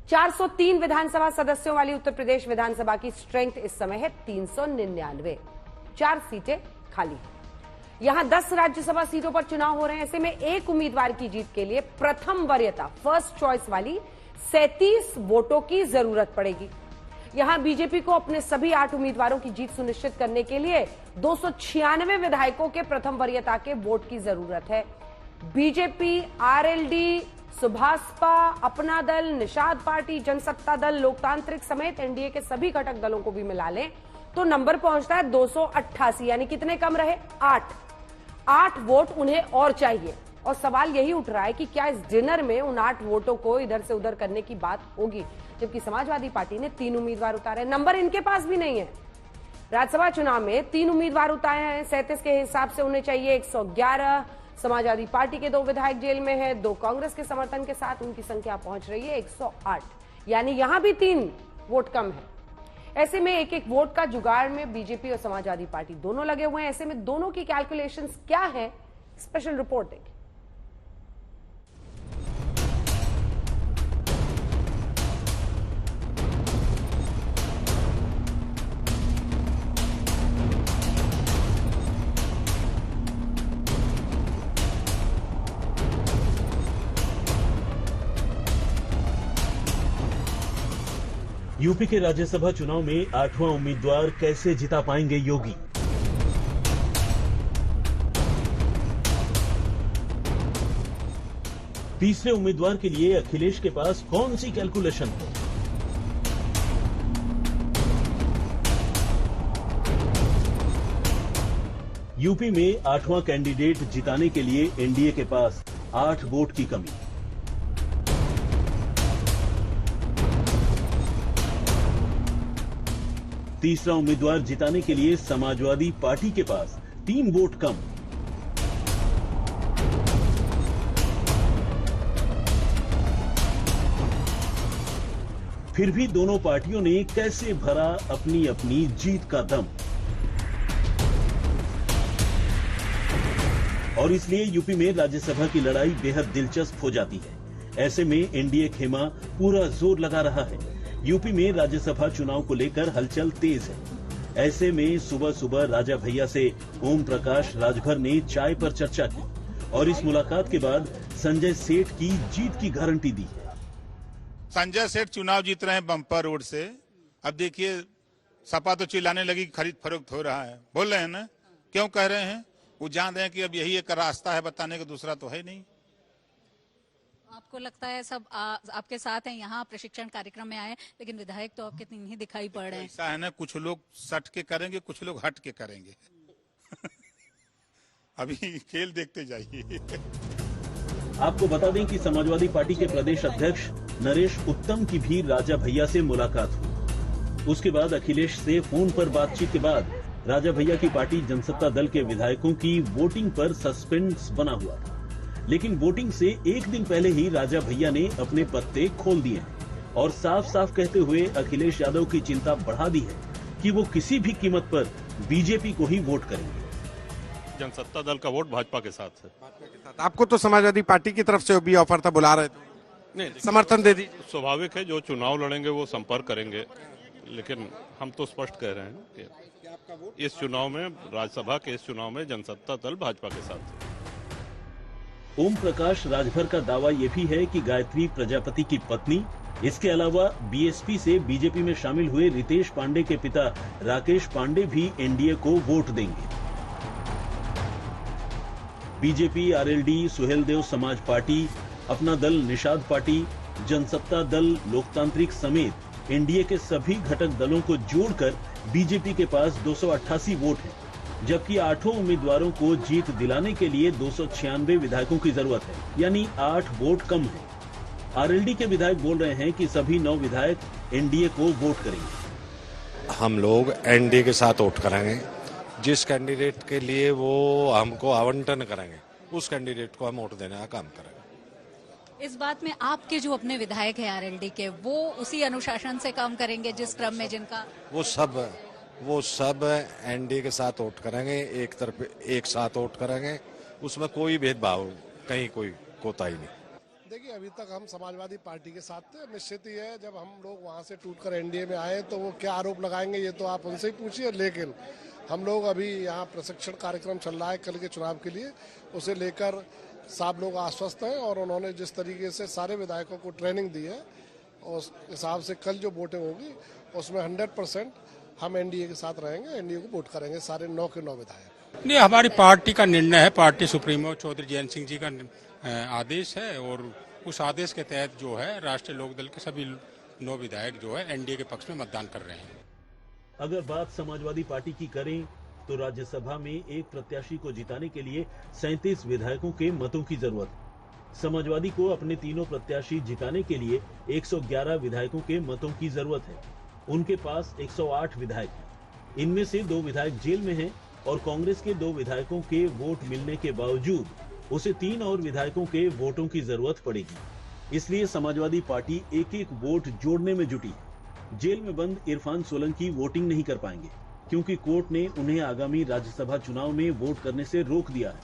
403 विधानसभा सदस्यों वाली उत्तर प्रदेश विधानसभा की स्ट्रेंथ इस समय है 399। 4 सीटें खाली। यहां 10 राज्यसभा सीटों पर चुनाव हो रहे हैं। ऐसे में एक उम्मीदवार की जीत के लिए प्रथम वरीयता फर्स्ट चॉइस वाली 37 वोटों की जरूरत पड़ेगी। यहां बीजेपी को अपने सभी 8 उम्मीदवारों की जीत सुनिश्चित करने के लिए 296 विधायकों के प्रथम वरीयता के वोट की जरूरत है। बीजेपी, आरएलडी, सुभाषपा, अपना दल, निषाद पार्टी, जनसत्ता दल, लोकतांत्रिक समेत एनडीए के सभी घटक दलों को भी मिला लें तो नंबर पहुंचता है 288। यानी कितने कम रहे? 8 वोट उन्हें और चाहिए। और सवाल यही उठ रहा है कि क्या इस डिनर में उन 8 वोटों को इधर से उधर करने की बात होगी, जबकि समाजवादी पार्टी ने 3 उम्मीदवार उतारे। नंबर इनके पास भी नहीं है। राज्यसभा चुनाव में 3 उम्मीदवार उतारे हैं। 37 के हिसाब से उन्हें चाहिए 111। समाजवादी पार्टी के 2 विधायक जेल में हैं। 2 कांग्रेस के समर्थन के साथ उनकी संख्या पहुंच रही है 108। यानी यहां भी 3 वोट कम है। ऐसे में एक एक वोट का जुगाड़ में बीजेपी और समाजवादी पार्टी दोनों लगे हुए हैं। ऐसे में दोनों की कैलकुलेशंस क्या है, स्पेशल रिपोर्ट देखिए। यूपी के राज्यसभा चुनाव में 8वां उम्मीदवार कैसे जिता पाएंगे योगी? तीसरे उम्मीदवार के लिए अखिलेश के पास कौन सी कैलकुलेशन है? यूपी में 8वां कैंडिडेट जिताने के लिए एनडीए के पास 8 वोट की कमी। तीसरा उम्मीदवार जिताने के लिए समाजवादी पार्टी के पास 3 वोट कम। फिर भी दोनों पार्टियों ने कैसे भरा अपनी अपनी जीत का दम। और इसलिए यूपी में राज्यसभा की लड़ाई बेहद दिलचस्प हो जाती है। ऐसे में एनडीए खेमा पूरा जोर लगा रहा है। यूपी में राज्यसभा चुनाव को लेकर हलचल तेज है। ऐसे में सुबह सुबह राजा भैया से ओम प्रकाश राजभर ने चाय पर चर्चा की और इस मुलाकात के बाद संजय सेठ की जीत की गारंटी दी है। संजय सेठ चुनाव जीत रहे हैं बम्पर रोड से। अब देखिए सपा तो चिल्लाने लगी खरीद फरोख्त हो रहा है। बोल रहे हैं ना, क्यों कह रहे हैं? वो जान रहे हैं कि अब यही एक रास्ता है बताने का, दूसरा तो है नहीं। आपको लगता है सब आपके साथ हैं, यहाँ प्रशिक्षण कार्यक्रम में आए, लेकिन विधायक तो आपके 3 ही दिखाई पड़ रहे हैं। ऐसा है ना, कुछ लोग सट के करेंगे, कुछ लोग हट के करेंगे। अभी खेल देखते जाइए। आपको बता दें कि समाजवादी पार्टी के प्रदेश अध्यक्ष नरेश उत्तम की भी राजा भैया से मुलाकात हुई। उसके बाद अखिलेश से फोन पर बातचीत के बाद राजा भैया की पार्टी जनसत्ता दल के विधायकों की वोटिंग पर सस्पेंस बना हुआ था। लेकिन वोटिंग से एक दिन पहले ही राजा भैया ने अपने पत्ते खोल दिए हैं और साफ साफ कहते हुए अखिलेश यादव की चिंता बढ़ा दी है कि वो किसी भी कीमत पर बीजेपी को ही वोट करेंगे। जनसत्ता दल का वोट भाजपा के साथ है। आपको तो समाजवादी पार्टी की तरफ से भी ऑफर था, बुला रहे थे, नहीं समर्थन दे दी। स्वाभाविक है, जो चुनाव लड़ेंगे वो संपर्क करेंगे, लेकिन हम तो स्पष्ट कह रहे हैं कि इस चुनाव में, राज्यसभा के इस चुनाव में जनसत्ता दल भाजपा के साथ है। ओम प्रकाश राजभर का दावा ये भी है कि गायत्री प्रजापति की पत्नी, इसके अलावा बीएसपी से बीजेपी में शामिल हुए रितेश पांडे के पिता राकेश पांडे भी एनडीए को वोट देंगे। बीजेपी, आरएलडी, सुहेलदेव समाज पार्टी, अपना दल, निषाद पार्टी, जनसत्ता दल, लोकतांत्रिक समेत एनडीए के सभी घटक दलों को जोड़कर बीजेपी के पास 288 वोट हैं, जबकि 8 उम्मीदवारों को जीत दिलाने के लिए 296 विधायकों की जरूरत है, यानी 8 वोट कम है। आरएलडी के विधायक बोल रहे हैं कि सभी 9 विधायक एनडीए को वोट करेंगे। हम लोग एनडीए के साथ वोट करेंगे। जिस कैंडिडेट के लिए वो हमको आवंटन करेंगे, उस कैंडिडेट को हम वोट देने का काम करेंगे। इस बात में आपके जो अपने विधायक हैं आरएलडी के, वो उसी अनुशासन से काम करेंगे जिस क्रम में जिनका वो सब एनडीए के साथ वोट करेंगे, एक तरफ एक साथ वोट करेंगे, उसमें कोई भेदभाव, कहीं कोई कोताही नहीं। देखिए अभी तक हम समाजवादी पार्टी के साथ थे। निश्चित ही है जब हम लोग वहां से टूटकर एनडीए में आए तो वो क्या आरोप लगाएंगे ये तो आप उनसे ही पूछिए। लेकिन हम लोग अभी यहाँ प्रशिक्षण कार्यक्रम चल रहा है कल के चुनाव के लिए, उसे लेकर सब लोग आश्वस्त हैं और उन्होंने जिस तरीके से सारे विधायकों को ट्रेनिंग दी है उस हिसाब से कल जो वोटिंग होगी उसमें 100% हम एनडीए के साथ रहेंगे, एनडीए को वोट करेंगे सारे 9 के 9 विधायक। नहीं, हमारी पार्टी का निर्णय है, पार्टी सुप्रीमो चौधरी जयंत सिंह जी का आदेश है और उस आदेश के तहत जो है राष्ट्रीय लोकदल के सभी 9 विधायक जो है एनडीए के पक्ष में मतदान कर रहे हैं। अगर बात समाजवादी पार्टी की करें तो राज्यसभा में एक प्रत्याशी को जिताने के लिए 37 विधायकों के मतों की जरूरत है। समाजवादी को अपने तीनों प्रत्याशी जिताने के लिए 111 विधायकों के मतों की जरूरत है। उनके पास 108 विधायक हैं। इनमें से 2 विधायक जेल में हैं और कांग्रेस के 2 विधायकों के वोट मिलने के बावजूद उसे 3 और विधायकों के वोटों की जरूरत पड़ेगी। इसलिए समाजवादी पार्टी एक-एक वोट जोड़ने में जुटी है। जेल में बंद इरफान सोलंकी वोटिंग नहीं कर पाएंगे क्योंकि कोर्ट ने उन्हें आगामी राज्यसभा चुनाव में वोट करने से रोक दिया है।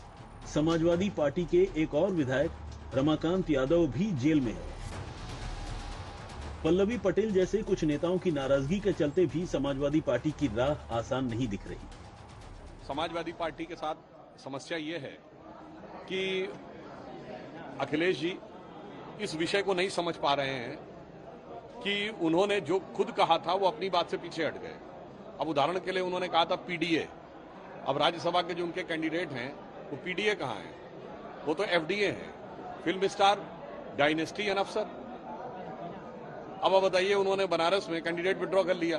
समाजवादी पार्टी के एक और विधायक रमाकांत यादव भी जेल में है। पल्लवी पटेल जैसे कुछ नेताओं की नाराजगी के चलते भी समाजवादी पार्टी की राह आसान नहीं दिख रही। समाजवादी पार्टी के साथ समस्या ये है कि अखिलेश जी इस विषय को नहीं समझ पा रहे हैं कि उन्होंने जो खुद कहा था वो अपनी बात से पीछे हट गए। अब उदाहरण के लिए उन्होंने कहा था पीडीए, अब राज्यसभा के जो उनके कैंडिडेट हैं वो पीडीए कहाँ हैं? वो तो एफडीए हैं, फिल्म स्टार, डायनेस्टी एंड अफसर। अब बताइए उन्होंने बनारस में कैंडिडेट विड्रॉ कर लिया,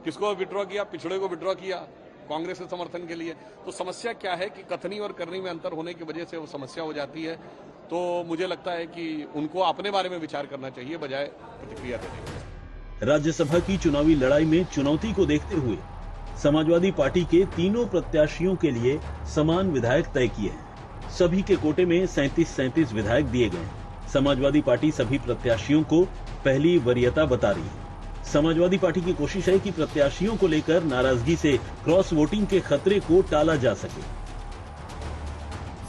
किसको विड्रॉ किया? पिछड़े को विड्रॉ किया कांग्रेस के समर्थन के लिए। तो समस्या क्या है कि कथनी और करनी में अंतर होने की वजह से वो समस्या हो जाती है। तो मुझे लगता है कि उनको अपने बारे में विचार करना चाहिए बजाय प्रतिक्रिया देने के। राज्यसभा की चुनावी लड़ाई में चुनौती को देखते हुए समाजवादी पार्टी के तीनों प्रत्याशियों के लिए समान विधायक तय किए हैं। सभी के कोटे में 37 विधायक दिए गए हैं। समाजवादी पार्टी सभी प्रत्याशियों को पहली वरीयता बता रही है। समाजवादी पार्टी की कोशिश है कि प्रत्याशियों को लेकर नाराजगी से क्रॉस वोटिंग के खतरे को टाला जा सके।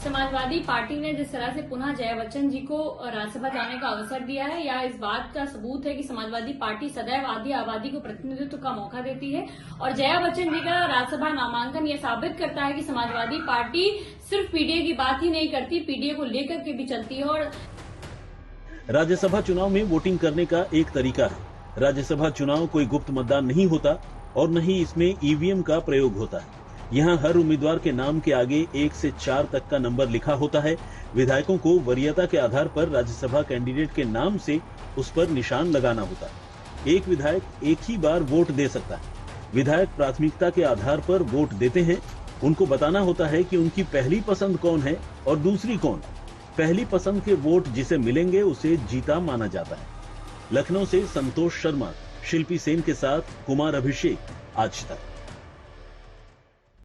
समाजवादी पार्टी ने जिस तरह से पुनः जया बच्चन जी को राज्यसभा जाने का अवसर दिया है, यह इस बात का सबूत है कि समाजवादी पार्टी सदैव आधी आबादी को प्रतिनिधित्व का मौका देती है और जया बच्चन जी का राज्यसभा नामांकन यह साबित करता है कि समाजवादी पार्टी सिर्फ पीडीए की बात ही नहीं करती, पीडीए को लेकर के भी चलती है। और राज्यसभा चुनाव में वोटिंग करने का एक तरीका है। राज्यसभा चुनाव कोई गुप्त मतदान नहीं होता और न ही इसमें ईवीएम का प्रयोग होता है। यहाँ हर उम्मीदवार के नाम के आगे 1 से 4 तक का नंबर लिखा होता है। विधायकों को वरीयता के आधार पर राज्यसभा कैंडिडेट के नाम से उस पर निशान लगाना होता है। एक विधायक एक ही बार वोट दे सकता है। विधायक प्राथमिकता के आधार पर वोट देते हैं। उनको बताना होता है कि उनकी पहली पसंद कौन है और दूसरी कौन। पहली पसंद के वोट जिसे मिलेंगे उसे जीता माना जाता है। लखनऊ से संतोष शर्मा, शिल्पी सेन के साथ कुमार अभिषेक, आज तक।